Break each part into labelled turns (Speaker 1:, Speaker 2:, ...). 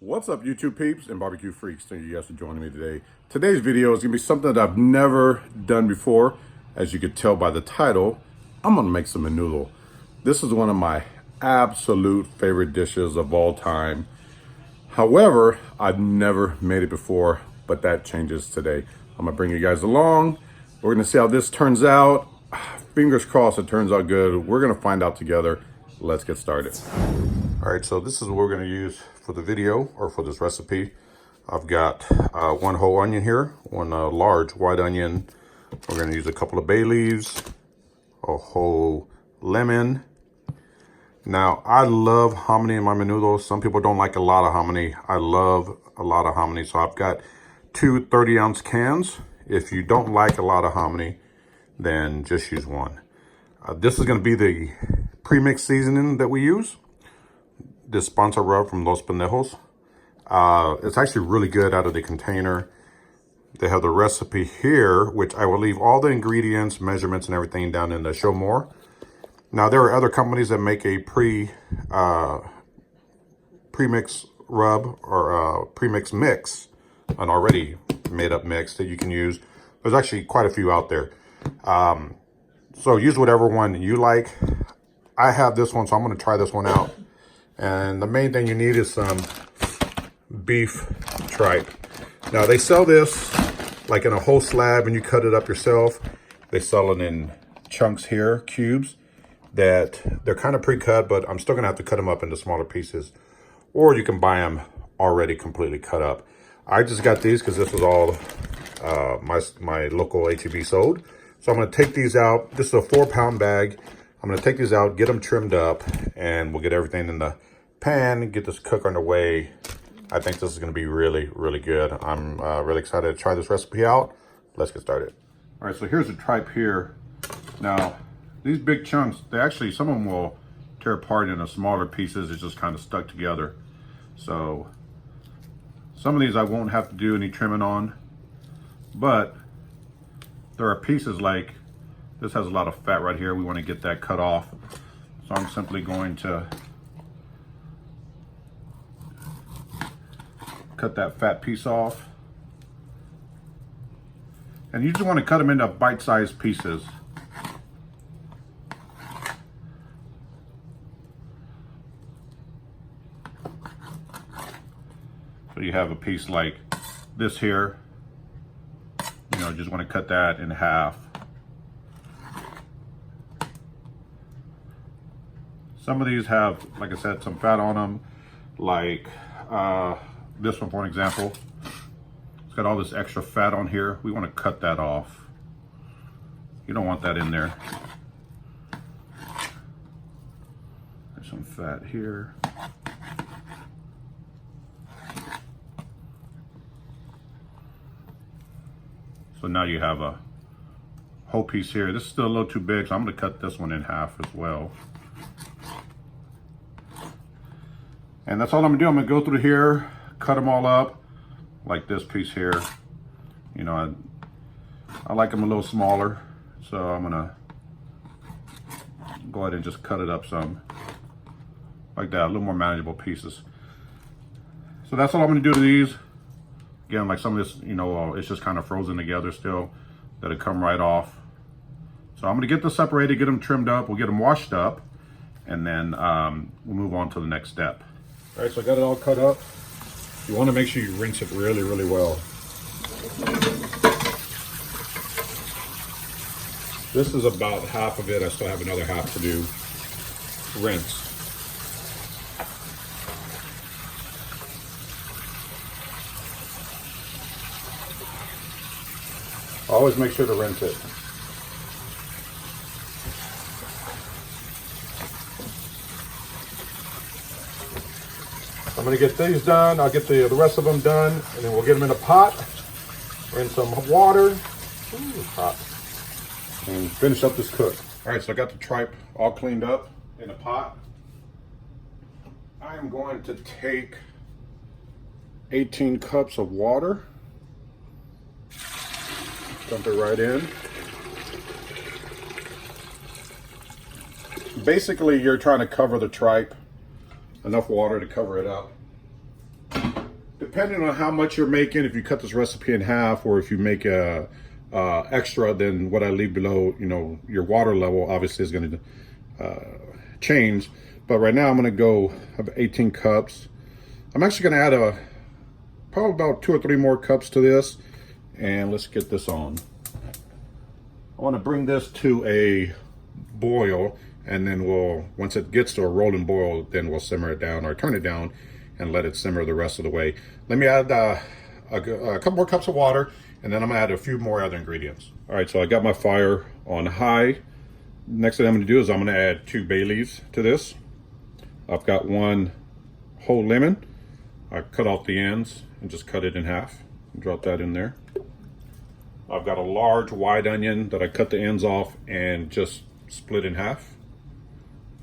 Speaker 1: What's up, YouTube peeps and barbecue freaks? Thank you guys for joining me today. Today's video is gonna be something that I've never done before. As you could tell by the title, I'm gonna make some menudo. This is one of my absolute favorite dishes of all time. However, I've never made it before, but that changes today. I'm gonna bring you guys along. We're gonna see how this turns out. Fingers crossed it turns out good. We're gonna find out together. Let's get started. All right, so this is what we're gonna use for the video or for this recipe. I've got one whole onion here, one large white onion. We're gonna use a couple of bay leaves, a whole lemon. Now, I love hominy in my menudo. Some people don't like a lot of hominy. I love a lot of hominy. So I've got two 30-ounce cans. If you don't like a lot of hominy, then just use one. This is gonna be the pre-mixed seasoning that we use. This sponsor rub from Los Pendejos. It's actually really good out of the container. They have the recipe here, which I will leave all the ingredients, measurements, and everything down in the show more. Now, there are other companies that make a pre-mix rub or pre-mix mix, an already made up mix that you can use. There's actually quite a few out there. So use whatever one you like. I have this one, so I'm gonna try this one out. And the main thing you need is some beef tripe. Now, they sell this like in a whole slab and you cut it up yourself. They sell it in chunks here, cubes, that they're kind of pre-cut, but I'm still gonna have to cut them up into smaller pieces. Or you can buy them already completely cut up. I just got these because this was all my local HEB sold. So I'm gonna take these out. This is a 4-pound bag. I'm gonna take these out, get them trimmed up, and we'll get everything in the pan and get this cook underway. I think this is gonna be really, really good. I'm really excited to try this recipe out. Let's get started. All right, so here's the tripe here. Now, these big chunks, they actually, some of them will tear apart into smaller pieces. It's just kind of stuck together. So some of these I won't have to do any trimming on, but there are pieces like this has a lot of fat right here. We want to get that cut off. So I'm simply going to cut that fat piece off. And you just want to cut them into bite-sized pieces. So you have a piece like this here. You know, just want to cut that in half. Some of these have, like I said, some fat on them, like this one, for an example. It's got all this extra fat on here. We want to cut that off. You don't want that in there. There's some fat here. So now you have a whole piece here. This is still a little too big, so I'm going to cut this one in half as well. And that's all I'm gonna do. I'm gonna go through here, cut them all up, like this piece here. You know, I like them a little smaller, so I'm gonna go ahead and just cut it up some, like that, a little more manageable pieces. So that's all I'm gonna do to these. Again, like some of this, you know, it's just kind of frozen together still. That'll come right off. So I'm gonna get this separated, get them trimmed up, we'll get them washed up, and then we'll move on to the next step. All right, so I got it all cut up. You want to make sure you rinse it really, really well. This is about half of it. I still have another half to do. Rinse. Always make sure to rinse it. I'm gonna get these done. I'll get the rest of them done, and then we'll get them in a pot, in some water, hot, and finish up this cook. All right, so I got the tripe all cleaned up in a pot. I am going to take 18 cups of water, dump it right in. Basically, you're trying to cover the tripe enough water to cover it up. depending on how much you're making, if you cut this recipe in half or if you make a extra than what I leave below, you know, your water level obviously is going to change. But right now I'm going to go have 18 cups. I'm actually going to add probably about 2 or 3 more cups to this, and let's get this on. I want to bring this to a boil, and then once it gets to a rolling boil, then we'll simmer it down or turn it down and let it simmer the rest of the way. Let me add a couple more cups of water, and then I'm gonna add a few more other ingredients. All right, so I got my fire on high. Next thing I'm gonna do is I'm gonna add 2 bay leaves to this. I've got 1 whole lemon. I cut off the ends and just cut it in half. Drop that in there. I've got a large wide onion that I cut the ends off and just split in half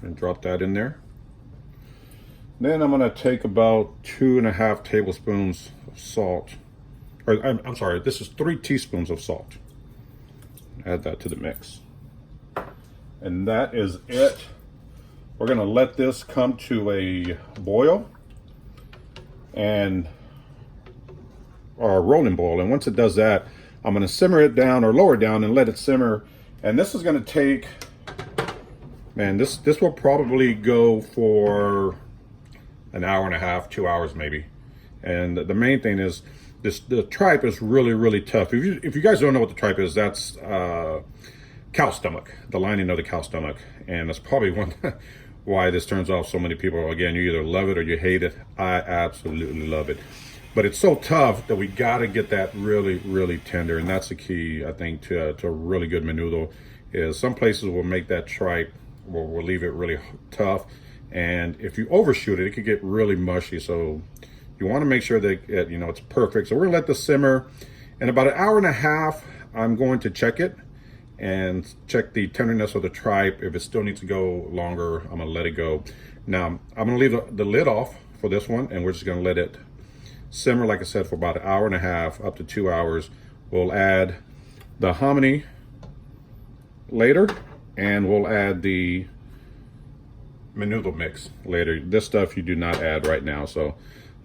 Speaker 1: and drop that in there. Then I'm gonna take about 2.5 tablespoons of salt. Or I'm sorry, this is 3 teaspoons of salt. Add that to the mix. And that is it. We're gonna let this come to a boil or a rolling boil. And once it does that, I'm gonna simmer it down or lower it down and let it simmer. And this is gonna take, man, this will probably go for an hour and a half, 2 hours maybe. And the main thing is the tripe is really, really tough. If you guys don't know what the tripe is, that's cow stomach, the lining of the cow stomach. And that's probably one why this turns off so many people. Again, you either love it or you hate it. I absolutely love it. But it's so tough that we got to get that really, really tender. And that's the key, I think, to a really good menudo, is some places will make that tripe, will leave it really tough. And if you overshoot it, it could get really mushy. So you want to make sure that it's perfect. So we're gonna let this simmer. In about an hour and a half, I'm going to check it and check the tenderness of the tripe. If it still needs to go longer, I'm gonna let it go. Now, I'm gonna leave the lid off for this one, and we're just gonna let it simmer, like I said, for about an hour and a half, up to 2 hours. We'll add the hominy later, and we'll add the menudo mix later. This stuff you do not add right now. So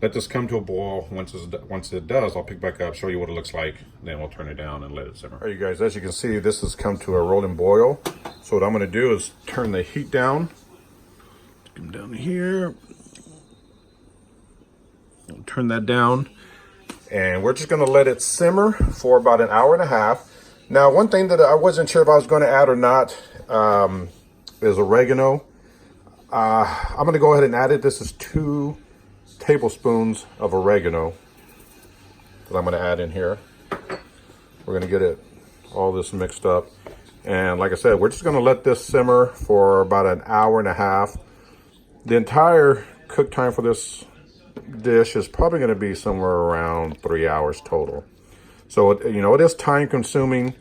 Speaker 1: let this come to a boil. Once it does, I'll pick back up, show you what it looks like, then we'll turn it down and let it simmer. All right, you guys, as you can see, this has come to a rolling boil. So what I'm gonna do is turn the heat down. Come down here. Turn that down. And we're just gonna let it simmer for about an hour and a half. Now, one thing that I wasn't sure if I was gonna add or not is oregano. I'm gonna go ahead and add it. This is 2 tablespoons of oregano that I'm gonna add in here. We're gonna get all this mixed up. And like I said, we're just gonna let this simmer for about an hour and a half. The entire cook time for this dish is probably gonna be somewhere around 3 hours total. So, it is time consuming,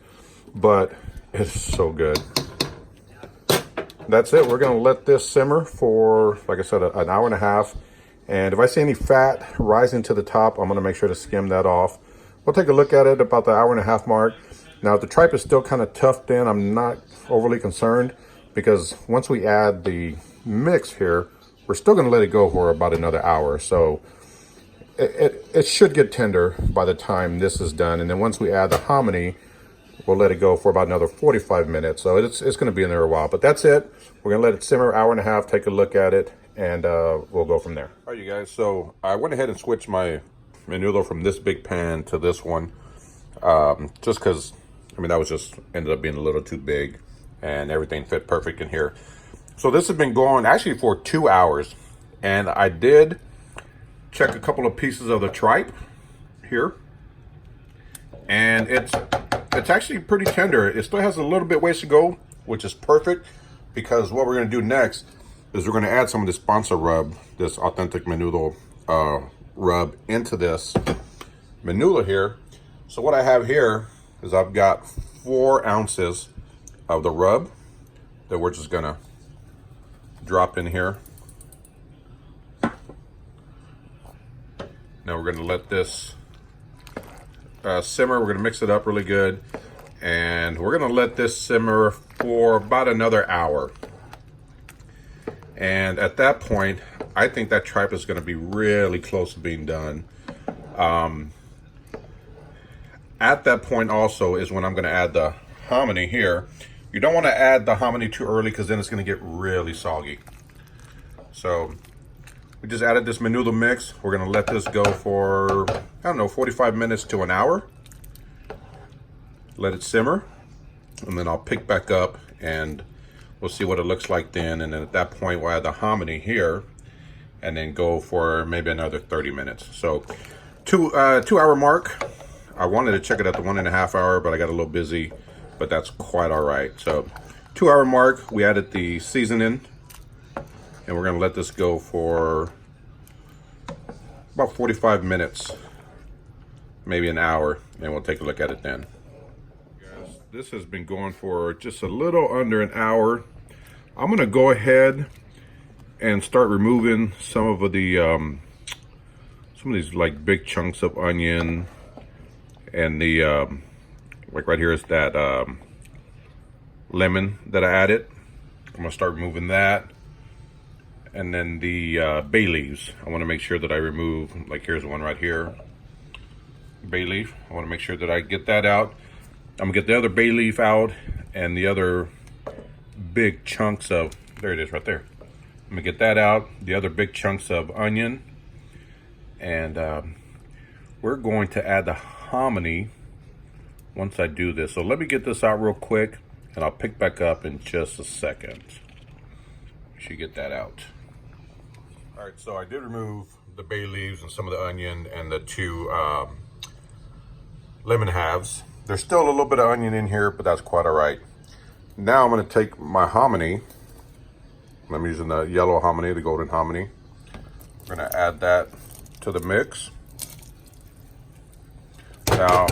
Speaker 1: but it's so good. That's it. We're gonna let this simmer for, like I said, an hour and a half. And if I see any fat rising to the top, I'm gonna make sure to skim that off. We'll take a look at it about the hour and a half mark. Now, if the tripe is still kind of tough, then I'm not overly concerned, because once we add the mix here, we're still gonna let it go for about another hour. So it should get tender by the time this is done. And then once we add the hominy, we'll let it go for about another 45 minutes. So it's gonna be in there a while, but that's it. We're gonna let it simmer hour and a half, take a look at it, and we'll go from there. All right, you guys, so I went ahead and switched my menudo from this big pan to this one, just because, that was just ended up being a little too big, and everything fit perfect in here. So this has been going actually for 2 hours, and I did check a couple of pieces of the tripe here, and it's actually pretty tender. It still has a little bit ways to go, which is perfect, because what we're gonna do next is we're gonna add some of this sponsor rub, this authentic menudo rub, into this menudo here. So what I have here is I've got 4 ounces of the rub that we're just gonna drop in here. Now we're gonna let this simmer. We're gonna mix it up really good, and we're gonna let this simmer for about another hour. And at that point, I think that tripe is gonna be really close to being done. At that point also is when I'm going to add the hominy here. You don't want to add the hominy too early because then it's going to get really soggy. So we just added this Menudo mix. We're going to let this go for, I don't know, 45 minutes to an hour. Let it simmer, and then I'll pick back up and we'll see what it looks like then. And then at that point we'll add the hominy here and then go for maybe another 30 minutes. So 2 hour mark. I wanted to check it at the 1.5 hour, but I got a little busy, but that's quite all right. So 2 hour mark, we added the seasoning, and we're gonna let this go for about 45 minutes, maybe an hour, and we'll take a look at it then. Guys, this has been going for just a little under an hour. I'm gonna go ahead and start removing some of these like big chunks of onion, and the like right here is that lemon that I added. I'm gonna start removing that, and then the bay leaves. I want to make sure that I remove, like here's one right here, bay leaf. I want to make sure that I get that out. I'm gonna get the other bay leaf out and the other big chunks of, there it is right there. I'm gonna get that out, the other big chunks of onion, and we're going to add the hominy once I do this. So let me get this out real quick and I'll pick back up in just a second. Should get that out. All right, so I did remove the bay leaves and some of the onion and the 2 lemon halves. There's still a little bit of onion in here, but that's quite all right. Now I'm gonna take my hominy. I'm using the yellow hominy, the golden hominy. We're gonna add that to the mix. Now,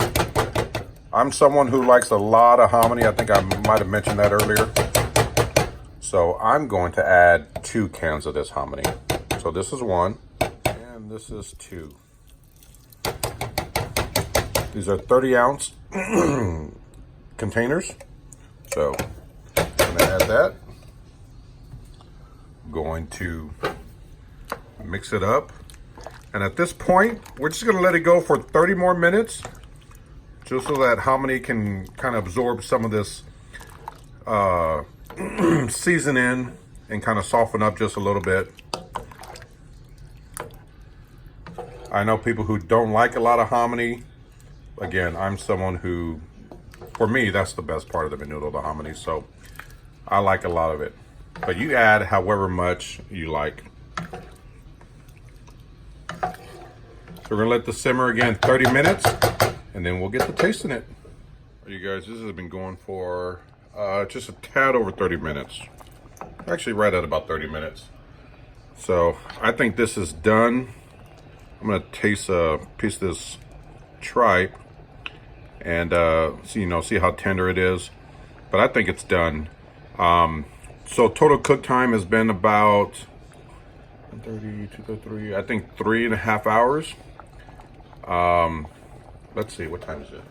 Speaker 1: I'm someone who likes a lot of hominy. I think I might have mentioned that earlier. So I'm going to add 2 cans of this hominy. So this is 1, and this is 2. These are 30-ounce containers. So I'm gonna add that. I'm going to mix it up. And at this point, we're just gonna let it go for 30 more minutes, just so that hominy can kind of absorb some of this seasoning and kind of soften up just a little bit. I know people who don't like a lot of hominy. Again, I'm someone who, for me, that's the best part of the menudo, the hominy. So I like a lot of it. But you add however much you like. So we're gonna let this simmer again 30 minutes, and then we'll get to tasting it. You guys, this has been going for just a tad over 30 minutes. Actually right at about 30 minutes. So I think this is done. I'm gonna taste a piece of this tripe and see how tender it is. But I think it's done. So total cook time has been about 1:30, 2:03, I think 3.5 hours. Let's see, what time is it?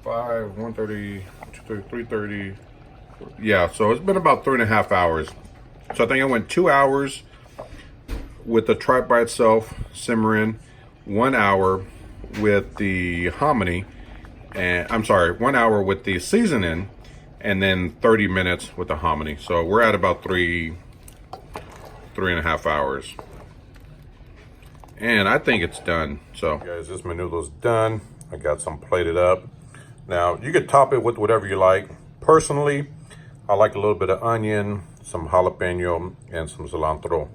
Speaker 1: 5, 1:30, 2:30, 3:30. Yeah, so it's been about 3.5 hours. So I think I went 2 hours with the tripe by itself simmering, 1 hour with the hominy, and I'm sorry, 1 hour with the seasoning, and then 30 minutes with the hominy. So we're at about 3.5 hours. And I think it's done. So guys, this menudo's done. I got some plated up. Now you could top it with whatever you like. Personally, I like a little bit of onion, some jalapeno, and some cilantro.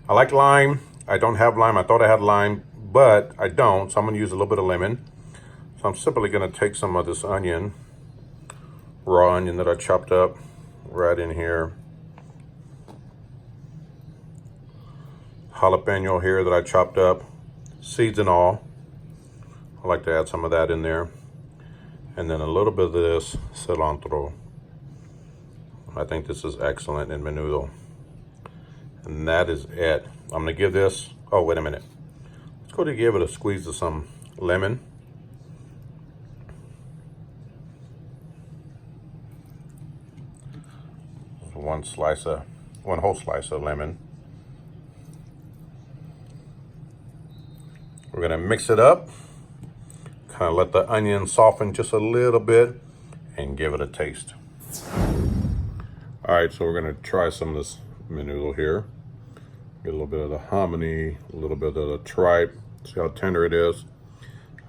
Speaker 1: I like lime. I don't have lime. I thought I had lime, but I don't. So I'm gonna use a little bit of lemon. So I'm simply gonna take some of this onion, raw onion that I chopped up, right in here. Jalapeno here that I chopped up, seeds and all. I like to add some of that in there. And then a little bit of this cilantro. I think this is excellent in menudo. And that is it. I'm gonna give this, oh, wait a minute. Let's go to give it a squeeze of some lemon. One whole slice of lemon. We're gonna mix it up, kind of let the onion soften just a little bit and give it a taste. All right, so we're gonna try some of this menudo here. Get a little bit of the hominy, a little bit of the tripe. See how tender it is.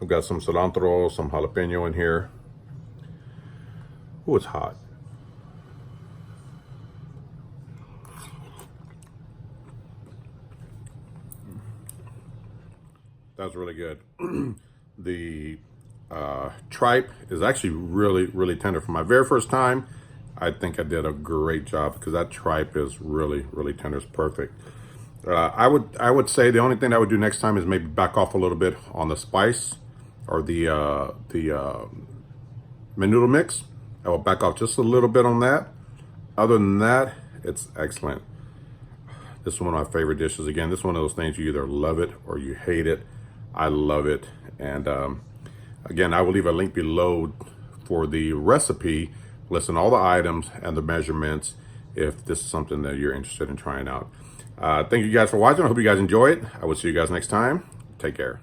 Speaker 1: I've got some cilantro, some jalapeno in here. Oh, it's hot. That's really good. The tripe is actually really tender. For my very first time, I think I did a great job because that tripe is really tender. It's perfect. I would say the only thing I would do next time is maybe back off a little bit on the spice or the menudo mix. I will back off just a little bit on that. Other than that, it's excellent. This is one of my favorite dishes. Again, this is one of those things you either love it or you hate it. I love it. And again, I will leave a link below for the recipe, listing all the items and the measurements if this is something that you're interested in trying out. Thank you guys for watching. I hope you guys enjoy it. I will see you guys next time. Take care.